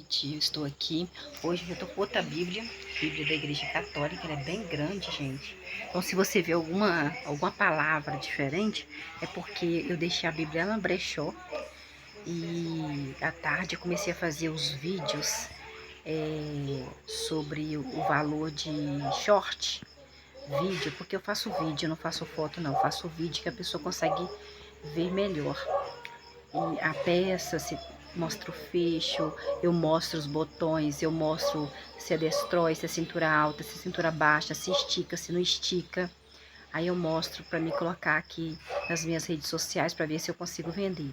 noite, eu estou aqui. Hoje eu tô com outra Bíblia da Igreja Católica, ela é bem grande, gente. Então, se você vê alguma palavra diferente, é porque eu deixei a Bíblia lá no brechó e à tarde eu comecei a fazer os vídeos sobre o valor de short, vídeo, porque eu faço vídeo, não faço foto não, eu faço vídeo que a pessoa consegue ver melhor. E a peça, se mostra o fecho, eu mostro os botões, eu mostro se é destrói, se é cintura alta, se é cintura baixa, se estica, se não estica. Aí eu mostro para me colocar aqui nas minhas redes sociais para ver se eu consigo vender.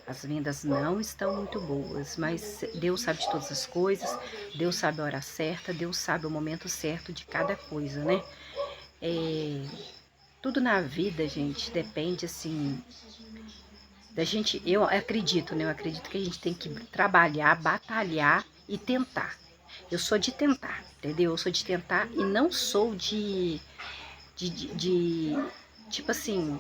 As vendas não estão muito boas, mas Deus sabe de todas as coisas, Deus sabe a hora certa, Deus sabe o momento certo de cada coisa, né? Tudo na vida, gente, depende assim da gente, eu acredito, né? Eu acredito que a gente tem que trabalhar, batalhar e tentar. Eu sou de tentar, entendeu? Eu sou de tentar e não sou de tipo assim,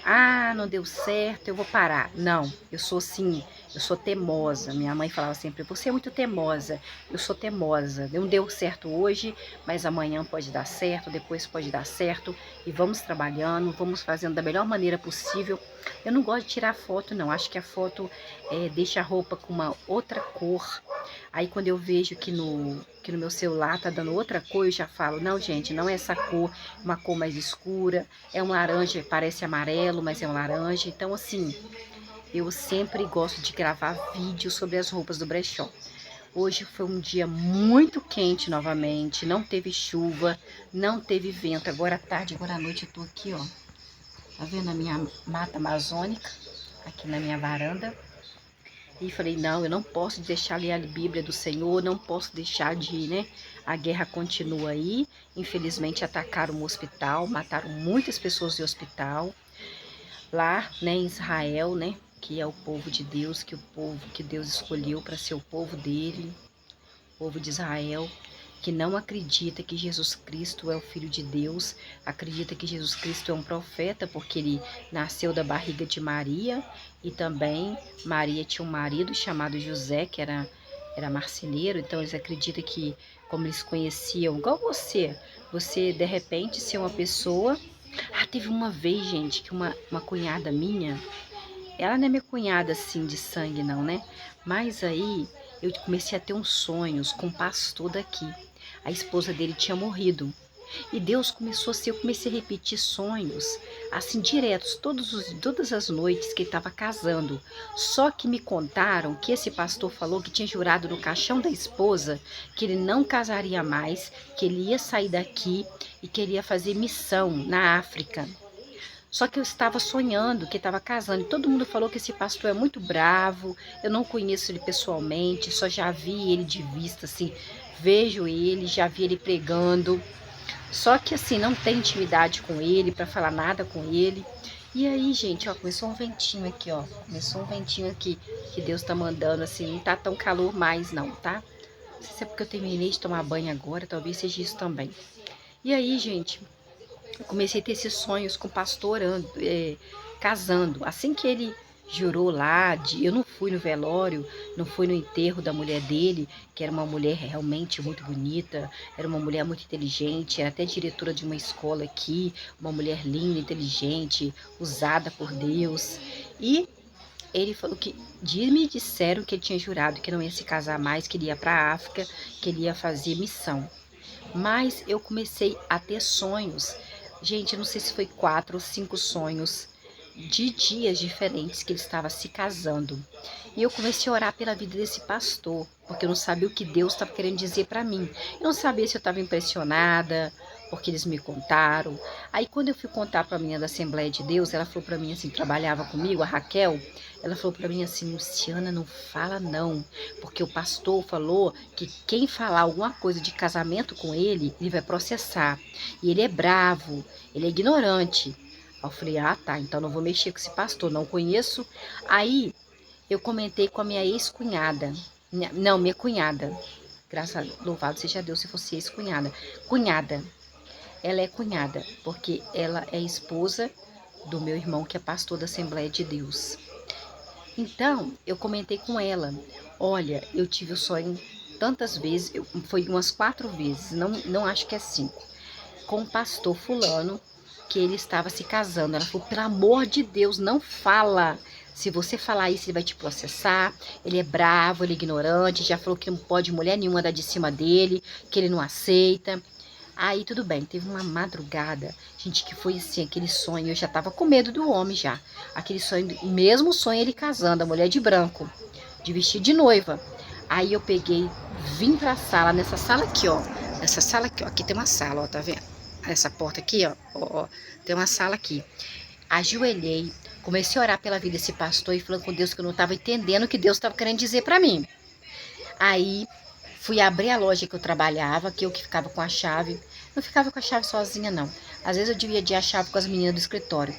ah, não deu certo, eu vou parar. Não, eu sou assim, eu sou teimosa. Minha mãe falava sempre, você é muito teimosa. Eu sou teimosa. Não deu certo hoje, mas amanhã pode dar certo, depois pode dar certo. E vamos trabalhando, vamos fazendo da melhor maneira possível. Eu não gosto de tirar foto, não. Acho que a foto deixa a roupa com uma outra cor. Aí quando eu vejo que no meu celular tá dando outra cor, eu já falo, não, gente, não é essa cor, é uma cor mais escura, é um laranja, parece amarelo, mas é um laranja. Então, assim, eu sempre gosto de gravar vídeos sobre as roupas do brechó. Hoje foi um dia muito quente novamente, não teve chuva, não teve vento. Agora à tarde, agora à noite eu tô aqui, ó. Tá vendo a minha mata amazônica? Aqui na minha varanda. E falei, não, eu não posso deixar ler a Bíblia do Senhor, não posso deixar de ir, né? A guerra continua aí. Infelizmente atacaram o hospital, mataram muitas pessoas no hospital. Lá, né, em Israel, né? Que é o povo de Deus, que o povo que Deus escolheu para ser o povo dele, o povo de Israel, que não acredita que Jesus Cristo é o Filho de Deus, acredita que Jesus Cristo é um profeta, porque ele nasceu da barriga de Maria, e também Maria tinha um marido chamado José, que era marceneiro, então eles acreditam que, como eles conheciam, igual você de repente ser uma pessoa. Ah, teve uma vez, gente, que uma cunhada minha, ela não é minha cunhada assim de sangue não, né? Mas aí eu comecei a ter uns sonhos com um pastor daqui. A esposa dele tinha morrido. E Deus começou assim, eu comecei a repetir sonhos, assim, diretos, todas as noites que ele estava casando. Só que me contaram que esse pastor falou que tinha jurado no caixão da esposa que ele não casaria mais, que ele ia sair daqui e que ele ia fazer missão na África. Só que eu estava sonhando que estava casando. E todo mundo falou que esse pastor é muito bravo. Eu não conheço ele pessoalmente, só já vi ele de vista, assim. Vejo ele, já vi ele pregando. Só que assim, não tem intimidade com ele, para falar nada com ele. E aí, gente, ó, começou um ventinho aqui, ó. Começou um ventinho aqui que Deus tá mandando, assim, não tá tão calor mais não, tá? Não sei se é porque eu terminei de tomar banho agora, talvez seja isso também. E aí, gente, eu comecei a ter esses sonhos com o pastor casando. Assim que ele jurou lá, eu não fui no velório, não fui no enterro da mulher dele, que era uma mulher realmente muito bonita, era uma mulher muito inteligente, era até diretora de uma escola aqui, uma mulher linda, inteligente, usada por Deus. E ele falou que me disseram que ele tinha jurado que não ia se casar mais, que ele ia para a África, que ele ia fazer missão. Mas eu comecei a ter sonhos. Gente, eu não sei se foi 4 ou 5 sonhos de dias diferentes que ele estava se casando. E eu comecei a orar pela vida desse pastor, porque eu não sabia o que Deus estava querendo dizer para mim. Eu não sabia se eu estava impressionada, porque eles me contaram. Aí quando eu fui contar para a menina da Assembleia de Deus, ela falou para mim assim, trabalhava comigo, a Raquel, ela falou para mim assim, Luciana, não fala não, porque o pastor falou que quem falar alguma coisa de casamento com ele, ele vai processar. E ele é bravo, ele é ignorante. Aí eu falei, ah tá, então não vou mexer com esse pastor, não conheço. Aí eu comentei com a minha ex-cunhada, não, minha cunhada, graças a louvado seja Deus se fosse ex-cunhada, cunhada, ela é cunhada, porque ela é esposa do meu irmão que é pastor da Assembleia de Deus. Então, eu comentei com ela, Olha, eu tive o sonho tantas vezes, foi umas 4 vezes, não acho que é 5, com o pastor fulano, que ele estava se casando. Ela falou, pelo amor de Deus, não fala. Se você falar isso, ele vai te processar. Ele é bravo, ele é ignorante, já falou que não pode mulher nenhuma dar de cima dele, que ele não aceita. Aí tudo bem, teve uma madrugada, gente, que foi assim, aquele sonho, eu já tava com medo do homem já. Aquele sonho, o mesmo sonho ele casando, a mulher de branco, de vestido de noiva. Aí eu peguei, vim pra sala, nessa sala aqui, ó. Nessa sala aqui, ó. Aqui tem uma sala, ó, tá vendo? Essa porta aqui, ó, tem uma sala aqui. Ajoelhei, comecei a orar pela vida desse pastor e falando com Deus que eu não tava entendendo o que Deus tava querendo dizer pra mim. Aí fui abrir a loja que eu trabalhava, que eu que ficava com a chave. Não ficava com a chave sozinha, não. Às vezes eu dividia a chave com as meninas do escritório.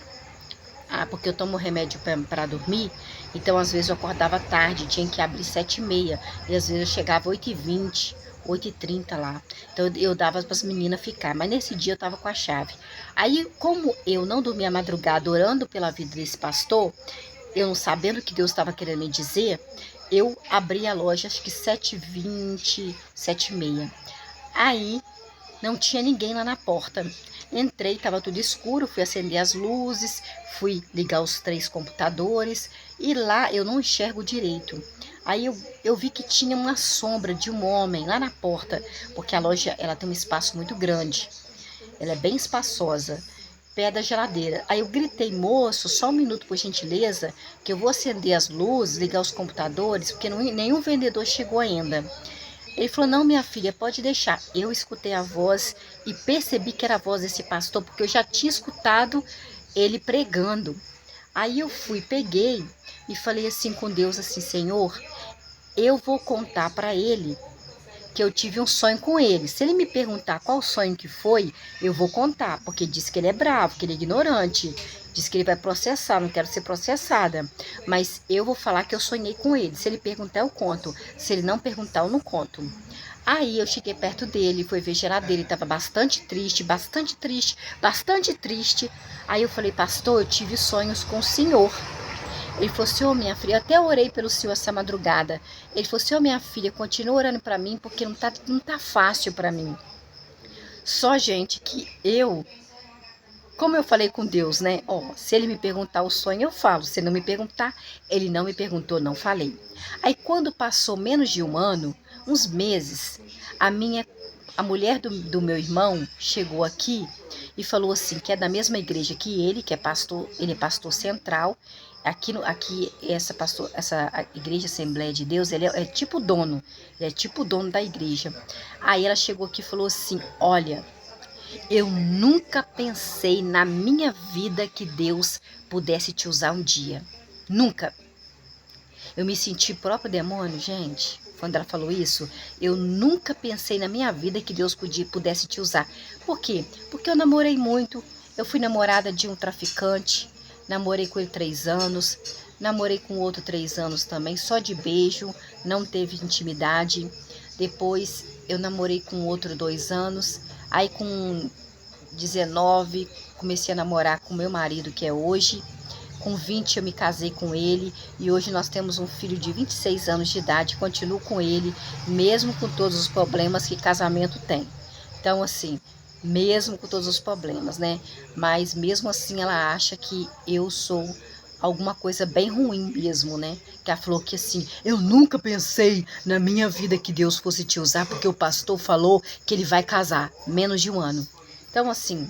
Ah, porque eu tomo remédio para dormir, então às vezes eu acordava tarde, tinha que abrir 7h30, e às vezes eu chegava 8h20, 8h30 lá. Então eu dava para as meninas ficar, mas nesse dia eu estava com a chave. Aí, como eu não dormia a madrugada orando pela vida desse pastor, eu não sabendo o que Deus estava querendo me dizer, eu abri a loja acho que 7h20, 7h30. Aí não tinha ninguém lá na porta. Entrei, estava tudo escuro, fui acender as luzes, fui ligar os 3 computadores e lá eu não enxergo direito. Aí eu vi que tinha uma sombra de um homem lá na porta, porque a loja ela tem um espaço muito grande, ela é bem espaçosa, pé da geladeira. Aí eu gritei, moço, só um minuto por gentileza, que eu vou acender as luzes, ligar os computadores, porque nenhum vendedor chegou ainda. Ele falou, não, minha filha, pode deixar. Eu escutei a voz e percebi que era a voz desse pastor, porque eu já tinha escutado ele pregando. Aí eu fui, peguei e falei assim com Deus, assim, Senhor, eu vou contar para ele que eu tive um sonho com ele. Se ele me perguntar qual sonho que foi, eu vou contar, porque diz que ele é bravo, que ele é ignorante, diz que ele vai processar, não quero ser processada, mas eu vou falar que eu sonhei com ele. Se ele perguntar, eu conto. Se ele não perguntar, eu não conto. Aí eu cheguei perto dele, fui ver a geladeira, ele estava bastante triste, bastante triste, bastante triste. Aí eu falei, pastor, eu tive sonhos com o senhor. Ele falou, senhor, minha filha, eu até orei pelo senhor essa madrugada. Ele falou, senhor, minha filha, continua orando para mim, porque não tá fácil para mim. Só, gente, que como eu falei com Deus, né? Ó, se ele me perguntar o sonho, eu falo. Se ele não me perguntar, ele não me perguntou, não falei. Aí, quando passou menos de um ano, uns meses, a mulher do meu irmão chegou aqui e falou assim, que é da mesma igreja que ele, que é pastor, ele é pastor central. Aqui essa igreja Assembleia de Deus, ele é tipo dono, ele é tipo dono da igreja. Aí ela chegou aqui e falou assim, olha, eu nunca pensei na minha vida que Deus pudesse te usar um dia. Nunca. Eu me senti próprio demônio, gente. Quando ela falou isso, eu nunca pensei na minha vida que Deus pudesse te usar. Por quê? Porque eu namorei muito. Eu fui namorada de um traficante. Namorei com ele 3 anos. Namorei com outro 3 anos também, só de beijo. Não teve intimidade. Depois eu namorei com outro 2 anos. Aí com 19 comecei a namorar com meu marido, que é hoje. Com 20 eu me casei com ele e hoje nós temos um filho de 26 anos de idade, continuo com ele, mesmo com todos os problemas que casamento tem. Então, assim, mesmo com todos os problemas, né? Mas mesmo assim ela acha que eu sou alguma coisa bem ruim mesmo, né? Que ela falou que assim, eu nunca pensei na minha vida que Deus fosse te usar, porque o pastor falou que ele vai casar, menos de um ano. Então, assim,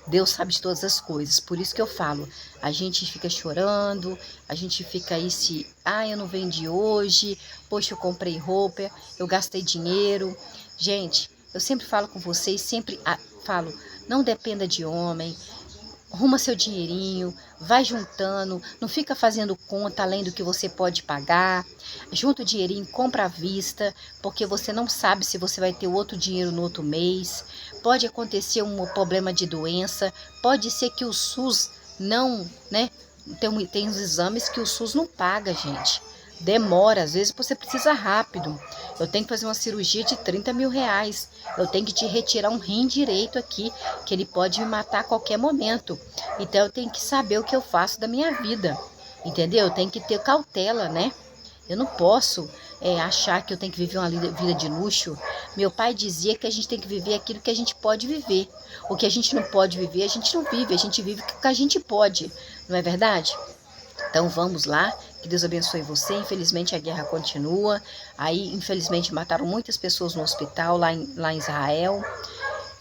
Deus sabe de todas as coisas, por isso que eu falo, a gente fica chorando, a gente fica aí eu não vendi hoje, poxa, eu comprei roupa, eu gastei dinheiro. Gente, eu sempre falo com vocês, sempre falo, não dependa de homem, arruma seu dinheirinho, vai juntando, não fica fazendo conta além do que você pode pagar, junta o dinheirinho, compra à vista, porque você não sabe se você vai ter outro dinheiro no outro mês, pode acontecer um problema de doença, pode ser que o SUS não, né, tem uns exames que o SUS não paga, gente. Demora, às vezes você precisa rápido. Eu tenho que fazer uma cirurgia de 30 mil reais. Eu tenho que te retirar um rim direito aqui, que ele pode me matar a qualquer momento. Então eu tenho que saber o que eu faço da minha vida. Entendeu? Eu tenho que ter cautela, né? Eu não posso achar que eu tenho que viver uma vida de luxo. Meu pai dizia que a gente tem que viver aquilo que a gente pode viver. O que a gente não pode viver, a gente não vive. A gente vive o que a gente pode. Não é verdade? Então vamos lá, que Deus abençoe você. Infelizmente a guerra continua. Aí, infelizmente, mataram muitas pessoas no hospital lá em Israel.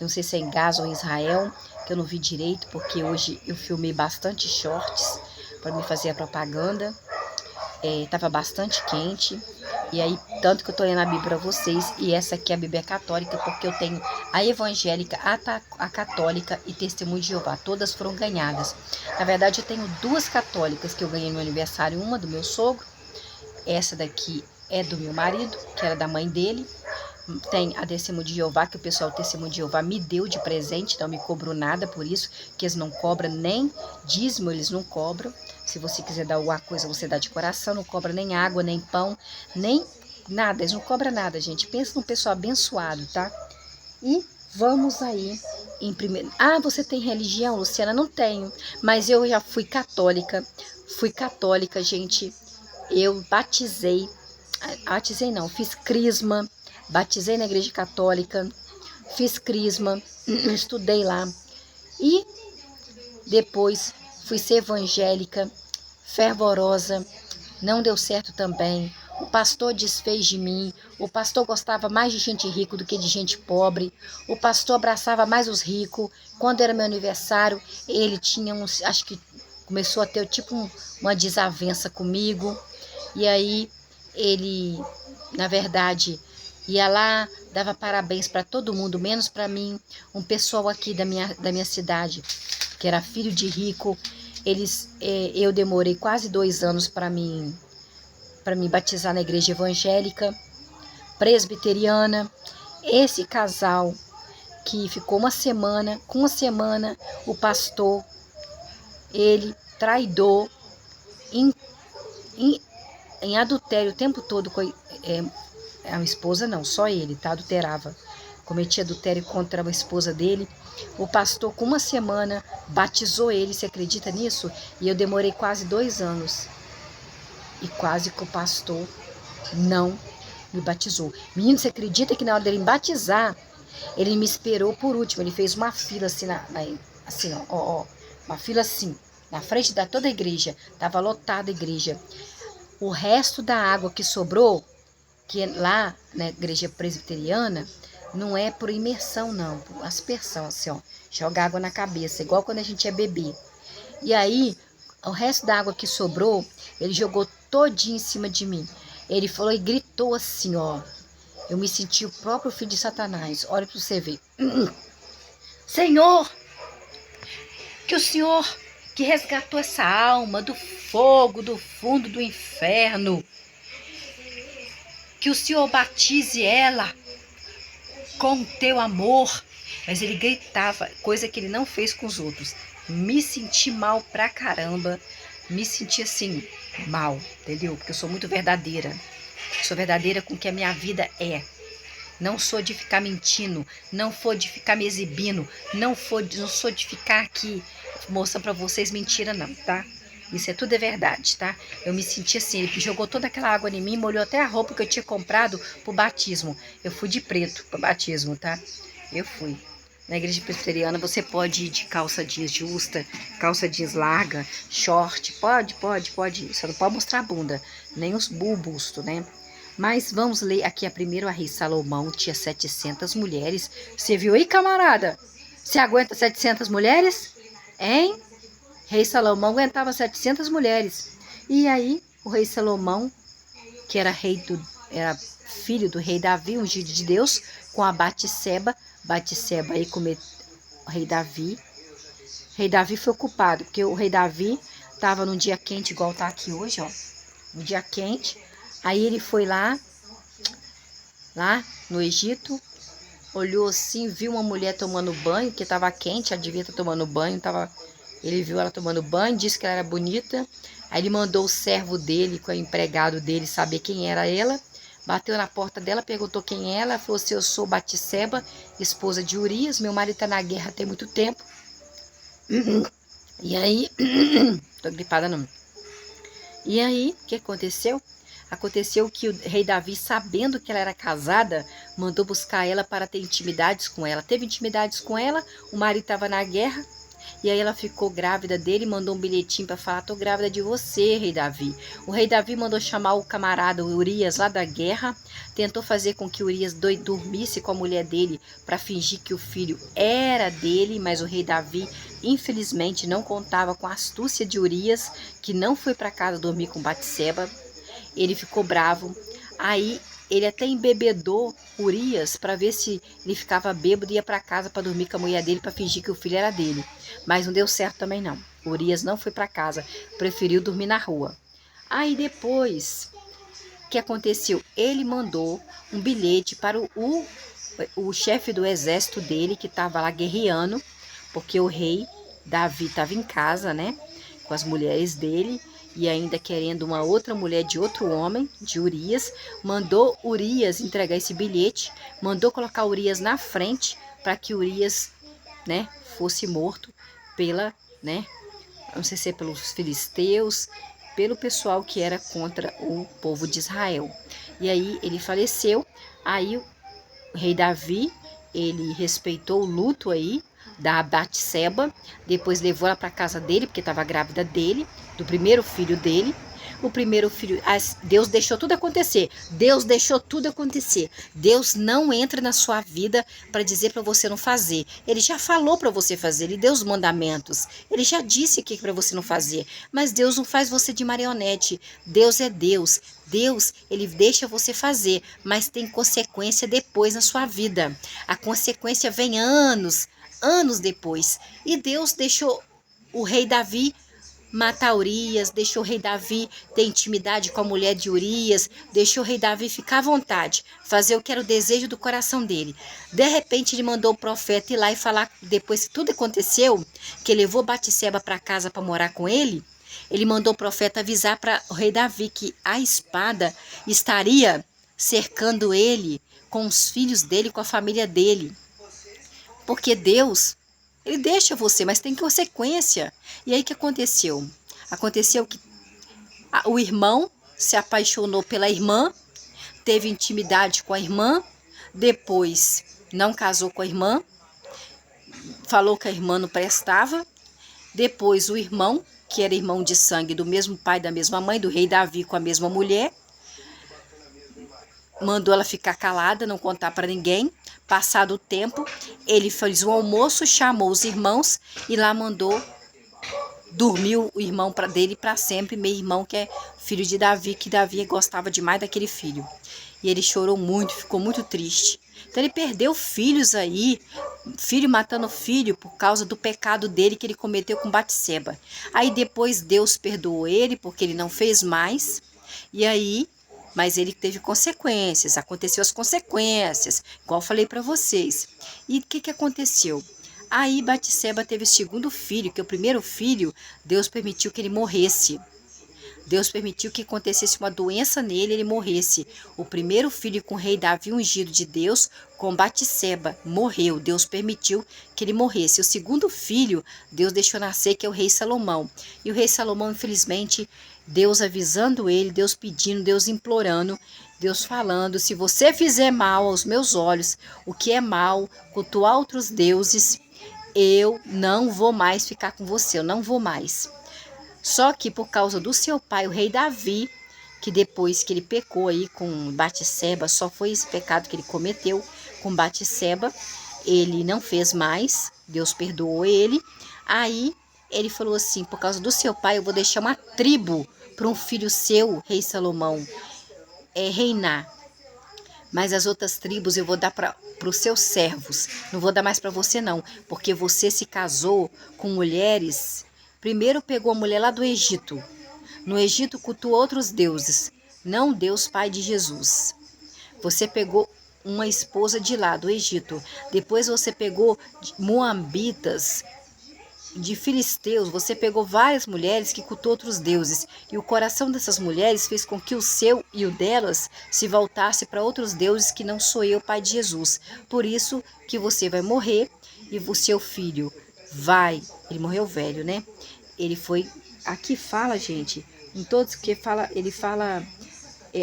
Eu não sei se é em Gaza ou em Israel, que eu não vi direito, porque hoje eu filmei bastante shorts para me fazer a propaganda. Tava bastante quente. E aí, tanto que eu tô lendo a Bíblia para vocês, e essa aqui é a Bíblia católica, porque eu tenho a evangélica, a católica e Testemunho de Jeová, todas foram ganhadas. Na verdade, eu tenho duas católicas que eu ganhei no meu aniversário, uma do meu sogro, essa daqui é do meu marido, que era da mãe dele. Tem a Testemunho de Jeová, que o pessoal do Testemunho de Jeová me deu de presente, não me cobrou nada por isso, que eles não cobram nem dízimo, eles não cobram. Se você quiser dar alguma coisa, você dá de coração, não cobra nem água, nem pão, nem nada, eles não cobram nada, gente. Pensa num pessoal abençoado, tá? E vamos aí em primeiro. Ah, você tem religião, Luciana? Não tenho, mas eu já fui católica, gente. Eu batizei não, fiz crisma, batizei na igreja católica, fiz crisma, estudei lá e depois fui ser evangélica, fervorosa, não deu certo também. O pastor desfez de mim, o pastor gostava mais de gente rica do que de gente pobre, o pastor abraçava mais os ricos. Quando era meu aniversário, ele tinha uns, acho que começou a ter tipo uma desavença comigo, e aí ele, na verdade, ia lá, dava parabéns para todo mundo, menos para mim. Um pessoal aqui da minha cidade, que era filho de rico, eu demorei quase 2 anos para me batizar na igreja evangélica, presbiteriana. Esse casal que ficou uma semana, com uma semana, o pastor, ele traidor, em adultério o tempo todo, a esposa não, só ele, tá? Adulterava, cometia adultério contra a esposa dele. O pastor, com uma semana, batizou ele, você acredita nisso? E eu demorei quase 2 anos. E quase que o pastor não me batizou. Menino, você acredita que na hora dele me batizar, ele me esperou por último, ele fez uma fila assim, assim, ó, uma fila assim, na frente da toda a igreja, tava lotada a igreja. O resto da água que sobrou, que lá na igreja presbiteriana, não é por imersão não, por aspersão, assim, ó, joga água na cabeça, igual quando a gente é bebê. E aí, o resto da água que sobrou, ele jogou todinho em cima de mim. Ele falou e gritou assim, ó, eu me senti o próprio filho de Satanás. Olha para você ver. Senhor, que o Senhor que resgatou essa alma do fogo, do fundo do inferno, que o Senhor batize ela com o teu amor. Mas ele gritava, coisa que ele não fez com os outros. Me senti mal pra caramba, me senti assim, mal, entendeu? Porque eu sou muito verdadeira. Sou verdadeira com o que a minha vida é. Não sou de ficar mentindo, não sou de ficar me exibindo, não sou de ficar aqui mostrando pra vocês mentira não, tá? Isso tudo é verdade, tá? Eu me senti assim, ele jogou toda aquela água em mim, molhou até a roupa que eu tinha comprado pro batismo. Eu fui de preto pro batismo, tá? Eu fui. Na igreja presbiteriana você pode ir de calça jeans justa, calça jeans larga, short, pode. Só não pode mostrar a bunda, nem o busto, né? Mas vamos ler aqui a primeira, a rei Salomão tinha 700 mulheres. Você viu aí, camarada? Você aguenta 700 mulheres? Hein? Rei Salomão aguentava 700 mulheres. E aí, o rei Salomão, que era filho do rei Davi, ungido de Deus, com a Batseba aí com o rei Davi. O rei Davi foi ocupado, porque o rei Davi estava num dia quente, igual tá aqui hoje, ó. Um dia quente. Aí ele foi lá no Egito, olhou assim, viu uma mulher tomando banho, que estava quente, ela devia estar tomando banho, ele viu ela tomando banho, disse que ela era bonita. Aí ele mandou o servo dele, com o empregado dele, saber quem era ela. Bateu na porta dela, perguntou quem é ela, falou assim, eu sou Batseba, esposa de Urias, meu marido está na guerra tem muito tempo. E aí, tô gripada não. E aí, o que aconteceu? Aconteceu que o rei Davi, sabendo que ela era casada, mandou buscar ela para ter intimidades com ela. Teve intimidades com ela, o marido estava na guerra, e aí ela ficou grávida dele, mandou um bilhetinho para falar: tô grávida de você, rei Davi. O rei Davi mandou chamar o camarada Urias lá da guerra, tentou fazer com que Urias dormisse com a mulher dele para fingir que o filho era dele, mas o rei Davi, infelizmente, não contava com a astúcia de Urias, que não foi para casa dormir com Batseba. Ele ficou bravo. Aí ele até embebedou Urias para ver se ele ficava bêbado e ia para casa para dormir com a mulher dele para fingir que o filho era dele. Mas não deu certo também não. Urias não foi para casa, preferiu dormir na rua. Aí depois, o que aconteceu? Ele mandou um bilhete para o chefe do exército dele, que estava lá guerreando, porque o rei Davi estava em casa, né, com as mulheres dele, e ainda querendo uma outra mulher de outro homem, de Urias. Mandou Urias entregar esse bilhete, mandou colocar Urias na frente, para que Urias, né, fosse morto pela, né, não sei se é pelos filisteus, pelo pessoal que era contra o povo de Israel. E aí ele faleceu. Aí o rei Davi, ele respeitou o luto aí da Batseba, depois levou ela para casa dele, porque estava grávida dele, do primeiro filho dele. O primeiro filho, Deus deixou tudo acontecer. Deus deixou tudo acontecer. Deus não entra na sua vida para dizer para você não fazer. Ele já falou para você fazer, ele deu os mandamentos. Ele já disse o que para você não fazer. Mas Deus não faz você de marionete. Deus é Deus. Deus, ele deixa você fazer, mas tem consequência depois na sua vida. A consequência vem anos depois. E Deus deixou o rei Davi matar Urias, deixou o rei Davi ter intimidade com a mulher de Urias, deixou o rei Davi ficar à vontade, fazer o que era o desejo do coração dele. De repente ele mandou o profeta ir lá e falar, depois que tudo aconteceu, que ele levou Batseba para casa para morar com ele, ele mandou o profeta avisar para o rei Davi que a espada estaria cercando ele, com os filhos dele, com a família dele. Porque Deus, ele deixa você, mas tem consequência. E aí o que aconteceu? Aconteceu que o irmão se apaixonou pela irmã, teve intimidade com a irmã, depois não casou com a irmã, falou que a irmã não prestava. Depois o irmão, que era irmão de sangue do mesmo pai, da mesma mãe, do rei Davi com a mesma mulher, mandou ela ficar calada, não contar para ninguém. Passado o tempo, ele fez um almoço, chamou os irmãos e lá mandou dormir o irmão dele para sempre, meu irmão que é filho de Davi, que Davi gostava demais daquele filho. E ele chorou muito, ficou muito triste. Então ele perdeu filhos aí, filho matando filho por causa do pecado dele que ele cometeu com Batseba. Aí depois Deus perdoou ele porque ele não fez mais. E aí, mas ele teve consequências, aconteceu as consequências, igual eu falei para vocês. E o que aconteceu? Aí Batseba teve o segundo filho, que o primeiro filho, Deus permitiu que ele morresse. Deus permitiu que acontecesse uma doença nele e ele morresse. O primeiro filho com o rei Davi ungido de Deus, com Batseba, morreu. Deus permitiu que ele morresse. O segundo filho, Deus deixou nascer, que é o rei Salomão. E o rei Salomão, infelizmente, Deus avisando ele, Deus pedindo, Deus implorando, Deus falando: se você fizer mal aos meus olhos, o que é mal, cultuar outros deuses, eu não vou mais ficar com você, eu não vou mais. Só que por causa do seu pai, o rei Davi, que depois que ele pecou aí com Batseba, só foi esse pecado que ele cometeu com Batseba, ele não fez mais, Deus perdoou ele. Aí ele falou assim: por causa do seu pai, eu vou deixar uma tribo para um filho seu, rei Salomão, reinar. Mas as outras tribos eu vou dar para os seus servos. Não vou dar mais para você não, porque você se casou com mulheres. Primeiro pegou a mulher lá do Egito. No Egito cultuou outros deuses, não Deus Pai de Jesus. Você pegou uma esposa de lá, do Egito. Depois você pegou moabitas, de filisteus, você pegou várias mulheres que cultuou outros deuses, e o coração dessas mulheres fez com que o seu e o delas se voltasse para outros deuses que não sou eu, Pai de Jesus. Por isso que você vai morrer e o seu filho vai, ele morreu velho, né? Ele foi, aqui fala, gente, em todos que fala, ele fala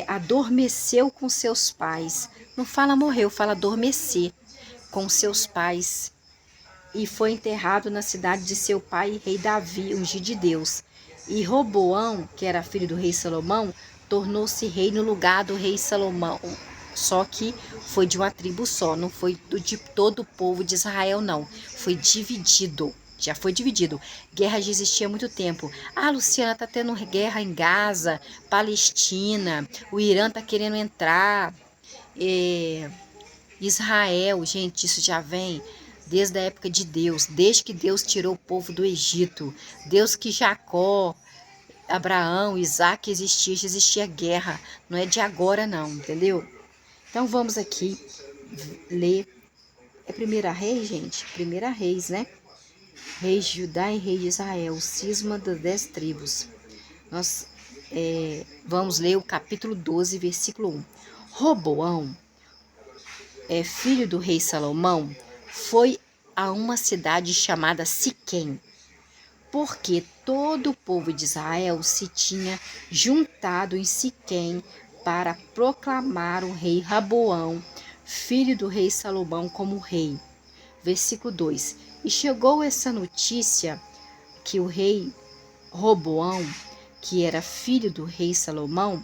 adormeceu com seus pais. Não fala morreu, fala adormecer com seus pais. E foi enterrado na cidade de seu pai, rei Davi, ungido de Deus. E Roboão, que era filho do rei Salomão, tornou-se rei no lugar do rei Salomão. Só que foi de uma tribo só, não foi de todo o povo de Israel, não. Foi dividido, já foi dividido. Guerra já existia há muito tempo. Ah, Luciana, tá tendo guerra em Gaza, Palestina, o Irã tá querendo entrar, Israel, gente, isso já vem desde a época de Deus, desde que Deus tirou o povo do Egito, Deus que Jacó, Abraão, Isaac existia, já existia guerra, não é de agora não, entendeu? Então vamos aqui ler, é Primeira Reis, gente? Primeira Reis, né? Rei de Judá e rei de Israel, o cisma das 10 tribos. Nós vamos ler o capítulo 12, versículo 1. Roboão, filho do rei Salomão, foi a uma cidade chamada Siquém, porque todo o povo de Israel se tinha juntado em Siquém para proclamar o rei Roboão, filho do rei Salomão, como rei. Versículo 2. E chegou essa notícia que o rei Roboão, que era filho do rei Salomão,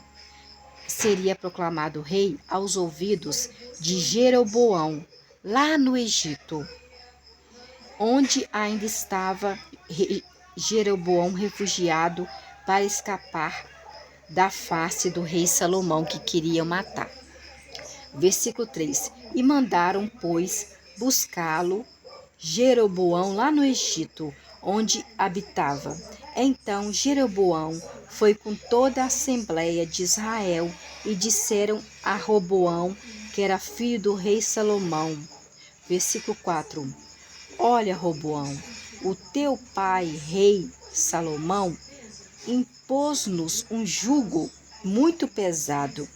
seria proclamado rei aos ouvidos de Jeroboão, lá no Egito, onde ainda estava Jeroboão refugiado para escapar da face do rei Salomão, que queria matar. Versículo 3. E mandaram, pois, buscá-lo, Jeroboão, lá no Egito, onde habitava. Então Jeroboão foi com toda a assembleia de Israel e disseram a Roboão, que era filho do rei Salomão. Versículo 4. Olha, Roboão, o teu pai, rei Salomão, impôs-nos um jugo muito pesado.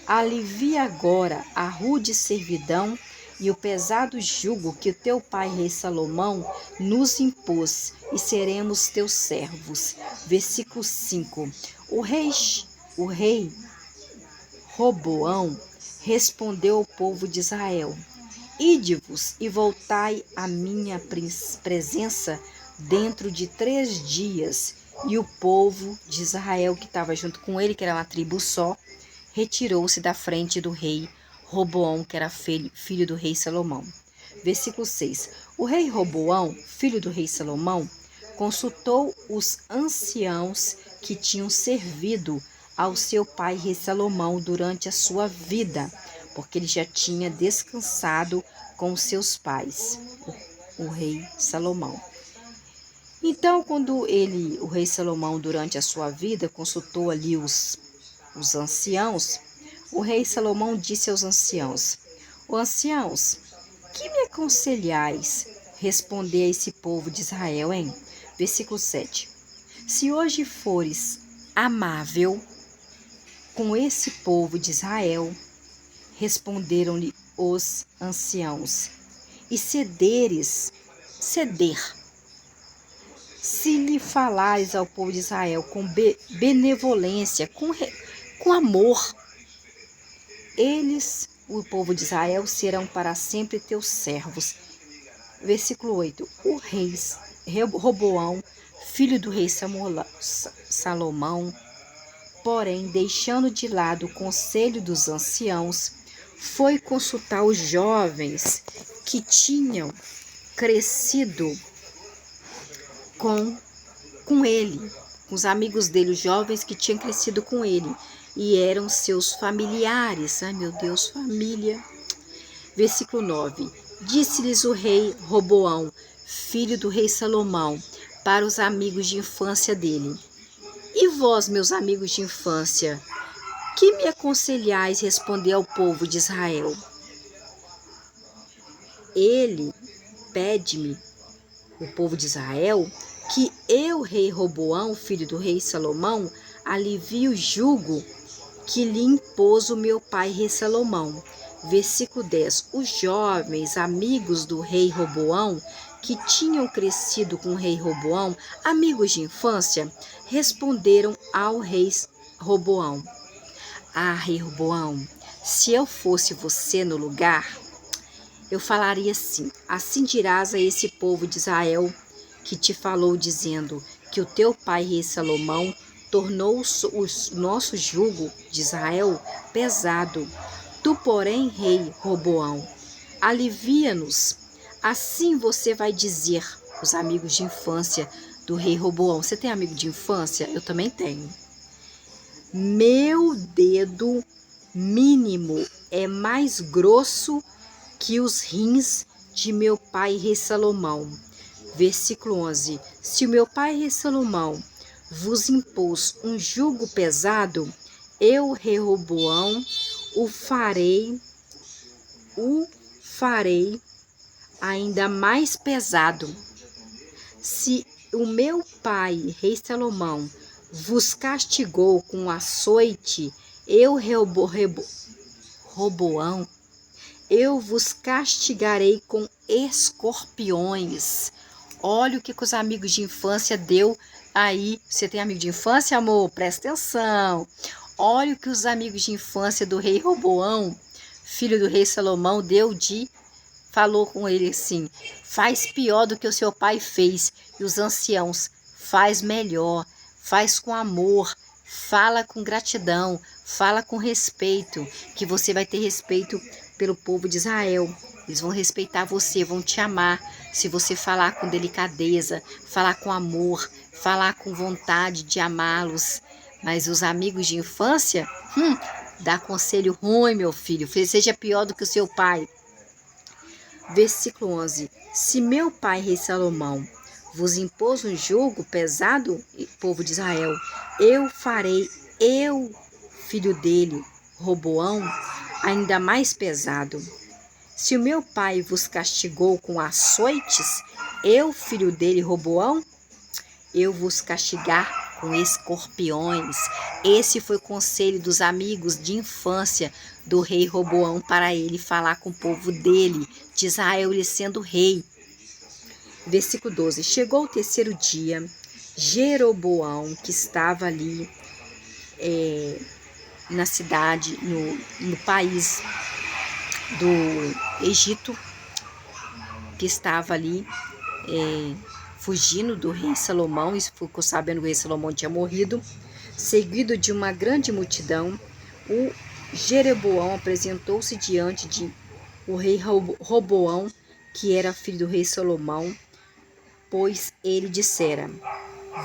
Alivia agora a rude servidão e o pesado jugo que o teu pai, rei Salomão, nos impôs, e seremos teus servos. Versículo 5. O rei Roboão respondeu ao povo de Israel: Ide-vos e voltai à minha presença dentro de 3 dias. E o povo de Israel, que estava junto com ele, que era uma tribo só, retirou-se da frente do rei Roboão, que era filho do rei Salomão. Versículo 6. O rei Roboão, filho do rei Salomão, consultou os anciãos que tinham servido ao seu pai, rei Salomão, durante a sua vida, porque ele já tinha descansado com seus pais, o rei Salomão. Então, quando o rei Salomão, durante a sua vida, consultou ali os anciãos, o rei Salomão disse aos anciãos: anciãos, que me aconselhais responder a esse povo de Israel, hein? Versículo 7. Se hoje fores amável com esse povo de Israel, responderam-lhe os anciãos, e ceder, se lhe falares ao povo de Israel com benevolência, com amor, eles, o povo de Israel, serão para sempre teus servos. Versículo 8. O rei Roboão, filho do rei Salomão, porém, deixando de lado o conselho dos anciãos, foi consultar os jovens que tinham crescido com ele, com os amigos dele, os jovens que tinham crescido com ele, e eram seus familiares. Ai, meu Deus, família. Versículo 9. Disse-lhes o rei Roboão, filho do rei Salomão, para os amigos de infância dele: E vós, meus amigos de infância, que me aconselhais responder ao povo de Israel? Ele pede-me, o povo de Israel, que eu, rei Roboão, filho do rei Salomão, alivie o jugo que lhe impôs o meu pai, rei Salomão. Versículo 10. Os jovens amigos do rei Roboão, que tinham crescido com o rei Roboão, amigos de infância, responderam ao rei Roboão: Ah, Rehoboão, se eu fosse você no lugar, eu falaria assim: assim dirás a esse povo de Israel que te falou, dizendo que o teu pai, rei Salomão, tornou o nosso jugo de Israel pesado. Tu, porém, rei Roboão, alivia-nos. Assim você vai dizer, os amigos de infância do rei Roboão. Você tem amigo de infância? Eu também tenho. Meu dedo mínimo é mais grosso que os rins de meu pai rei Salomão. Versículo 11. Se o meu pai rei Salomão vos impôs um jugo pesado, eu, Rehoboão, o farei ainda mais pesado. Se o meu pai, rei Salomão, vos castigou com açoite, eu, Roboão, eu vos castigarei com escorpiões. Olha o que os amigos de infância deu aí. Você tem amigo de infância, amor? Presta atenção. Olha o que os amigos de infância do rei Roboão, filho do rei Salomão, falou com ele assim: faz pior do que o seu pai fez. E os anciãos: faz melhor, faz com amor, fala com gratidão, fala com respeito, que você vai ter respeito pelo povo de Israel. Eles vão respeitar você, vão te amar, se você falar com delicadeza, falar com amor, falar com vontade de amá-los. Mas os amigos de infância, dá conselho ruim, meu filho, seja pior do que o seu pai. Versículo 11. Se meu pai, rei Salomão, vos impôs um jugo pesado, povo de Israel, eu farei, filho dele, Roboão, ainda mais pesado. Se o meu pai vos castigou com açoites, eu, filho dele, Roboão, eu vos castigar com escorpiões. Esse foi o conselho dos amigos de infância do rei Roboão para ele falar com o povo dele, de Israel, ele sendo rei. Versículo 12. Chegou o terceiro dia, Jeroboão, que estava ali na cidade, no país do Egito, que estava ali fugindo do rei Salomão, e ficou sabendo que o rei Salomão tinha morrido, seguido de uma grande multidão. O Jeroboão apresentou-se diante de o rei Roboão, que era filho do rei Salomão, pois ele dissera: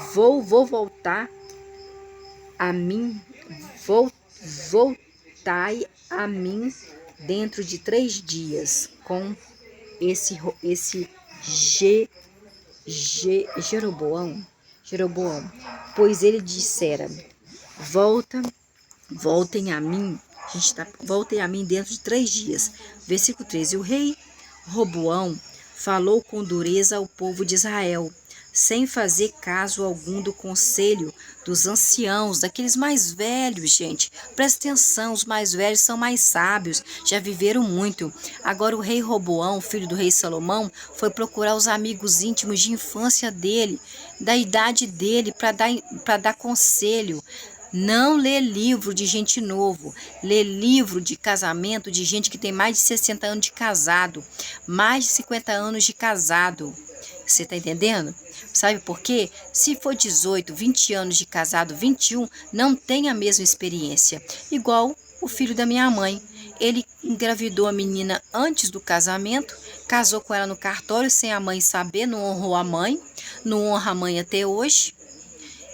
voltai a mim dentro de 3 dias com esse Jeroboão, pois ele dissera: voltem a mim, voltem a mim dentro de 3 dias. Versículo 13. O rei Roboão falou com dureza ao povo de Israel, sem fazer caso algum do conselho dos anciãos, daqueles mais velhos, gente. Presta atenção, os mais velhos são mais sábios, já viveram muito. Agora o rei Roboão, filho do rei Salomão, foi procurar os amigos íntimos de infância dele, da idade dele, para dar conselho. Não lê livro de gente novo, lê livro de casamento de gente que tem mais de 60 anos de casado, mais de 50 anos de casado. Você está entendendo? Sabe por quê? Se for 18, 20 anos de casado, 21, não tem a mesma experiência. Igual o filho da minha mãe. Ele engravidou a menina antes do casamento, casou com ela no cartório sem a mãe saber, não honrou a mãe, não honra a mãe até hoje,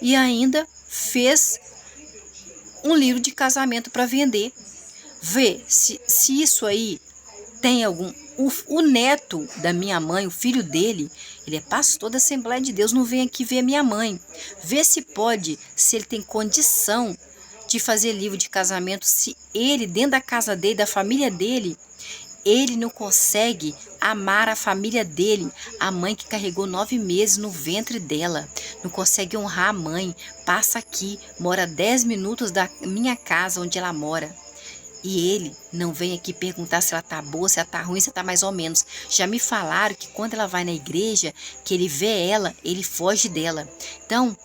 e ainda fez um livro de casamento para vender. Vê se isso aí tem algum... O neto da minha mãe, o filho dele, ele é pastor da Assembleia de Deus, não vem aqui ver a minha mãe. Vê se pode, se ele tem condição de fazer livro de casamento, se ele, dentro da casa dele, da família dele, ele não consegue amar a família dele, a mãe que carregou 9 meses no ventre dela, não consegue honrar a mãe, passa aqui, mora 10 minutos da minha casa onde ela mora. E ele não vem aqui perguntar se ela tá boa, se ela tá ruim, se ela tá mais ou menos. Já me falaram que quando ela vai na igreja, que ele vê ela, ele foge dela. Então,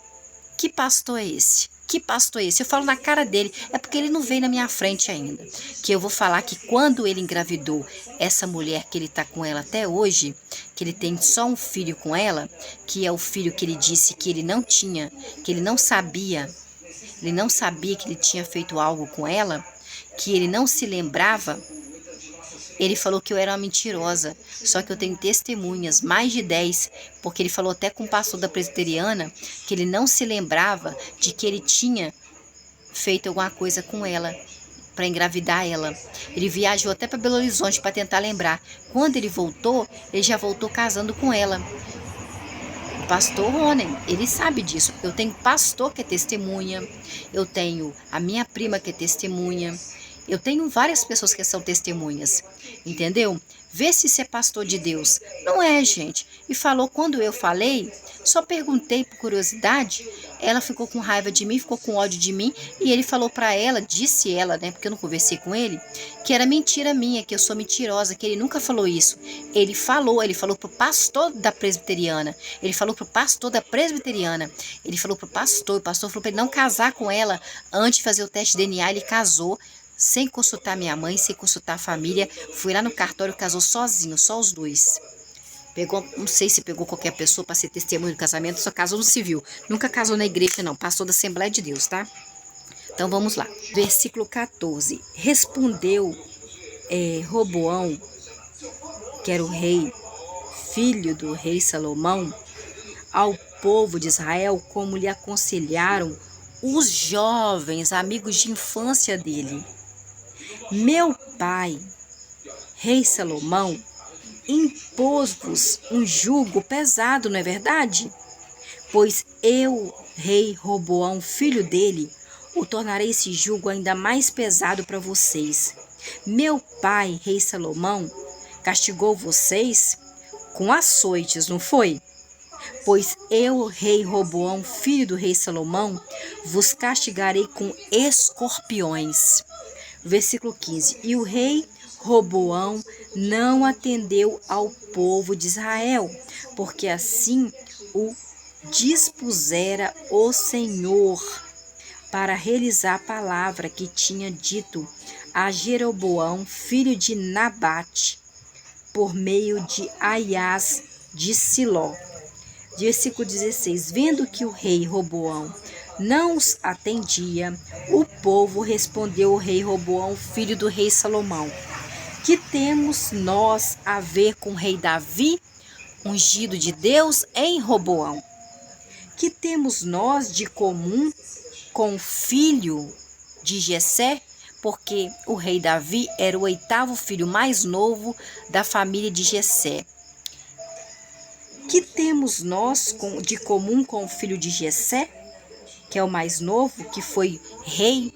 que pastor é esse? Que pastor é esse? Eu falo na cara dele, é porque ele não veio na minha frente ainda. Que eu vou falar que quando ele engravidou essa mulher que ele tá com ela até hoje, que ele tem só um filho com ela, que é o filho que ele disse que ele não tinha, que ele não sabia que ele tinha feito algo com ela, que ele não se lembrava. Ele falou que eu era uma mentirosa, só que eu tenho testemunhas, mais de 10, porque ele falou até com o pastor da presbiteriana que ele não se lembrava de que ele tinha feito alguma coisa com ela, para engravidar ela. Ele viajou até para Belo Horizonte para tentar lembrar. Quando ele voltou, ele já voltou casando com ela. O pastor Rony, ele sabe disso. Eu tenho pastor que é testemunha, eu tenho a minha prima que é testemunha, eu tenho várias pessoas que são testemunhas, entendeu? Vê se isso é pastor de Deus. Não é, gente. E falou, quando eu falei, só perguntei por curiosidade, ela ficou com raiva de mim, ficou com ódio de mim, e ele falou para ela, disse ela, né, porque eu não conversei com ele, que era mentira minha, que eu sou mentirosa, que ele nunca falou isso. Ele falou pro pastor da presbiteriana, ele falou pro pastor da presbiteriana, ele falou pro pastor, o pastor falou para ele não casar com ela antes de fazer o teste de DNA, ele casou, sem consultar minha mãe, sem consultar a família, fui lá no cartório, casou sozinho, só os dois. Pegou, não sei se pegou qualquer pessoa para ser testemunho do casamento, só casou no civil. Nunca casou na igreja, não, passou da Assembleia de Deus, tá? Então vamos lá. Versículo 14. Respondeu Roboão, que era o rei, filho do rei Salomão, ao povo de Israel, como lhe aconselharam os jovens amigos de infância dele. Meu pai, rei Salomão, impôs-vos um jugo pesado, não é verdade? Pois eu, rei Roboão, filho dele, o tornarei esse jugo ainda mais pesado para vocês. Meu pai, rei Salomão, castigou vocês com açoites, não foi? Pois eu, rei Roboão, filho do rei Salomão, vos castigarei com escorpiões. Versículo 15. E o rei Roboão não atendeu ao povo de Israel, porque assim o dispusera o Senhor para realizar a palavra que tinha dito a Jeroboão, filho de Nabate, por meio de Aias de Siló. Versículo 16. Vendo que o rei Roboão não os atendia, o povo respondeu ao rei Roboão, filho do rei Salomão: que temos nós a ver com o rei Davi, ungido de Deus, em Roboão? Que temos nós de comum com o filho de Jessé? Porque o rei Davi era o 8º filho mais novo da família de Jessé. Que temos nós de comum com o filho de Jessé, que é o mais novo, que foi rei,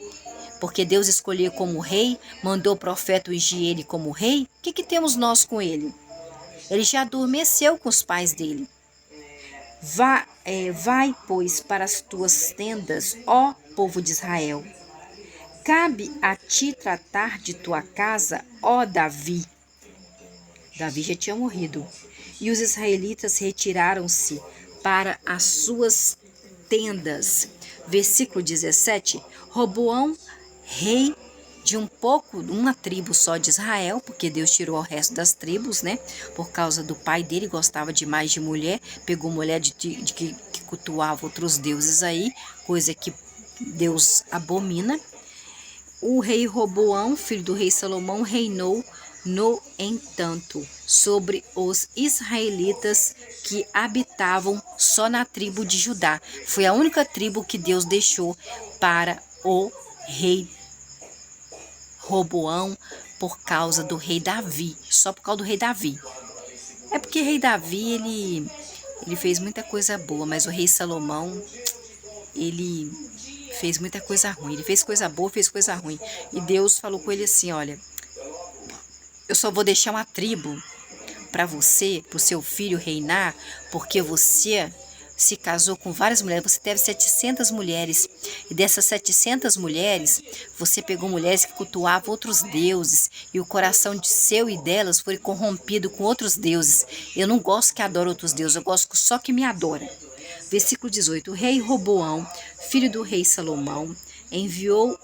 porque Deus escolheu como rei, mandou o profeta ungir ele como rei? O que temos nós com ele? Ele já adormeceu com os pais dele. Vai, pois, para as tuas tendas, ó povo de Israel. Cabe a ti tratar de tua casa, ó Davi. Davi já tinha morrido. E os israelitas retiraram-se para as suas tendas. Versículo 17. Roboão, rei de uma tribo só de Israel, porque Deus tirou o resto das tribos, né? Por causa do pai dele, gostava demais de mulher, pegou mulher que cultuava outros deuses aí, coisa que Deus abomina. O rei Roboão, filho do rei Salomão, reinou, no entanto, sobre os israelitas que habitavam só na tribo de Judá. Foi a única tribo que Deus deixou para o rei Roboão, por causa do rei Davi, só por causa do rei Davi. É porque o rei Davi, ele fez muita coisa boa, mas o rei Salomão, ele fez muita coisa ruim. Ele fez coisa boa, fez coisa ruim. E Deus falou com ele assim, olha, eu só vou deixar uma tribo para você, para o seu filho reinar, porque você se casou com várias mulheres, você teve 700 mulheres, e dessas 700 mulheres, você pegou mulheres que cultuavam outros deuses, e o coração de seu e delas foi corrompido com outros deuses. Eu não gosto que adore outros deuses, eu gosto só que me adora. Versículo 18. O rei Roboão, filho do rei Salomão, enviou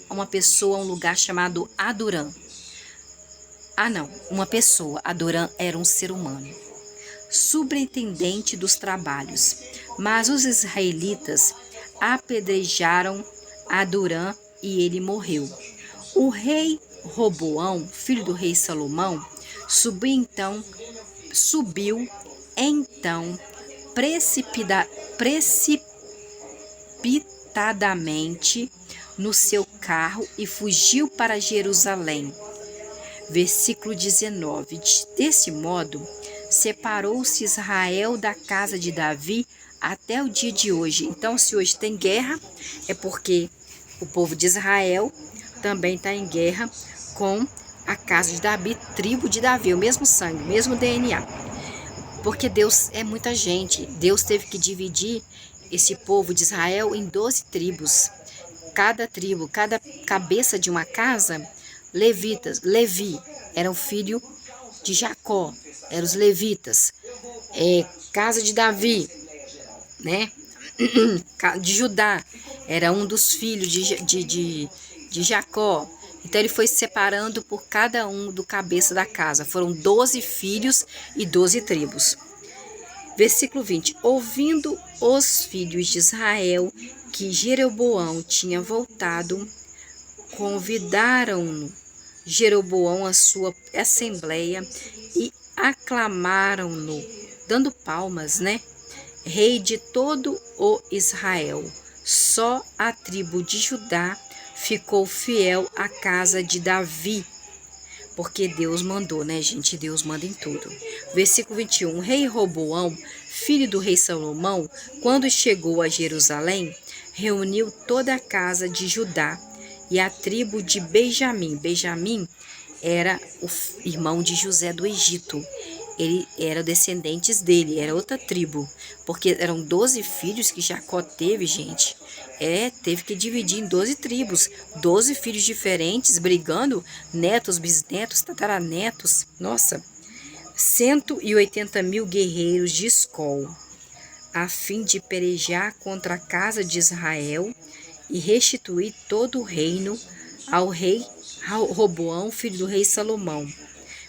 uma pessoa a um lugar chamado Adurã. Uma pessoa. Adurã era um ser humano, superintendente dos trabalhos. Mas os israelitas apedrejaram Adurã e ele morreu. O rei Roboão, filho do rei Salomão, subiu então precipitadamente no seu carro e fugiu para Jerusalém. Versículo 19. Desse modo, separou-se Israel da casa de Davi até o dia de hoje. Então, se hoje tem guerra, é porque o povo de Israel também está em guerra com a casa de Davi, tribo de Davi, o mesmo sangue, o mesmo DNA. Porque Deus é muita gente. Deus teve que dividir esse povo de Israel em 12 tribos. Cada tribo, cada cabeça de uma casa, Levi era o filho de Jacó, eram os levitas. Casa de Davi, né? De Judá, era um dos filhos de Jacó. Então ele foi separando por cada um do cabeça da casa. Foram 12 filhos e 12 tribos. Versículo 20. Ouvindo os filhos de Israel que Jeroboão tinha voltado, convidaram-no Jeroboão à sua assembleia e aclamaram-no, dando palmas, né? Rei de todo o Israel. Só a tribo de Judá ficou fiel à casa de Davi, porque Deus mandou, né, gente? Deus manda em tudo. Versículo 21. O rei Roboão, filho do rei Salomão, quando chegou a Jerusalém, reuniu toda a casa de Judá e a tribo de Benjamim. Benjamim era o irmão de José do Egito. Ele era descendentes dele, era outra tribo, porque eram 12 filhos que Jacó teve, gente. Teve que dividir em 12 tribos, 12 filhos diferentes, brigando, netos, bisnetos, tataranetos. Nossa, 180.000 guerreiros de escol, a fim de pelejar contra a casa de Israel e restituir todo o reino ao rei Roboão, filho do rei Salomão.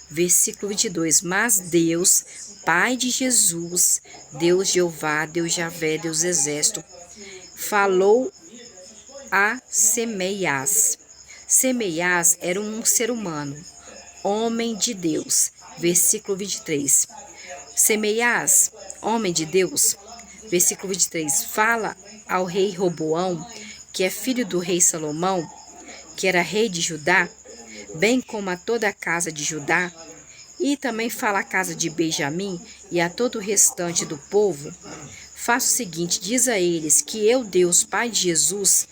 Versículo 22. Mas Deus, Pai de Jesus, Deus Jeová, Deus Javé, Deus Exército, falou a Semeias. Semeias era um ser humano, homem de Deus. Versículo 23. Semeias, homem de Deus. Versículo 23. Fala ao rei Roboão, que é filho do rei Salomão, que era rei de Judá, bem como a toda a casa de Judá, e também fala à casa de Benjamim e a todo o restante do povo. Faça o seguinte, diz a eles que eu, Deus, Pai de Jesus,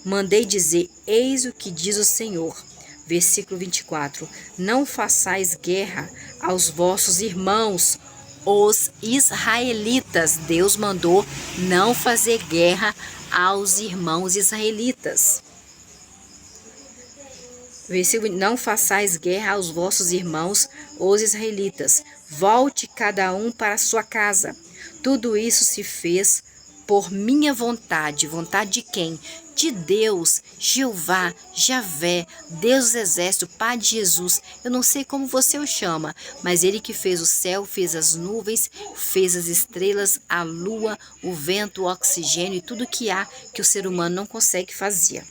mandei dizer, eis o que diz o Senhor. Versículo 24. Não façais guerra aos vossos irmãos, os israelitas. Deus mandou não fazer guerra aos irmãos israelitas. Versículo: não façais guerra aos vossos irmãos, os israelitas. Volte cada um para a sua casa. Tudo isso se fez por minha vontade. Vontade de quem? De Deus, Jeová, Javé, Deus dos Exércitos, Pai de Jesus. Eu não sei como você o chama, mas Ele que fez o céu, fez as nuvens, fez as estrelas, a lua, o vento, o oxigênio e tudo que há que o ser humano não consegue fazer.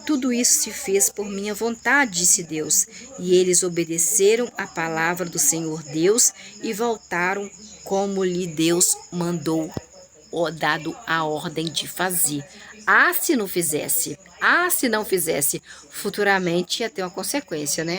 Tudo isso se fez por minha vontade, disse Deus. E eles obedeceram a palavra do Senhor Deus e voltaram como lhe Deus mandou, dado a ordem de fazer. Se não fizesse, se não fizesse, futuramente ia ter uma consequência, né?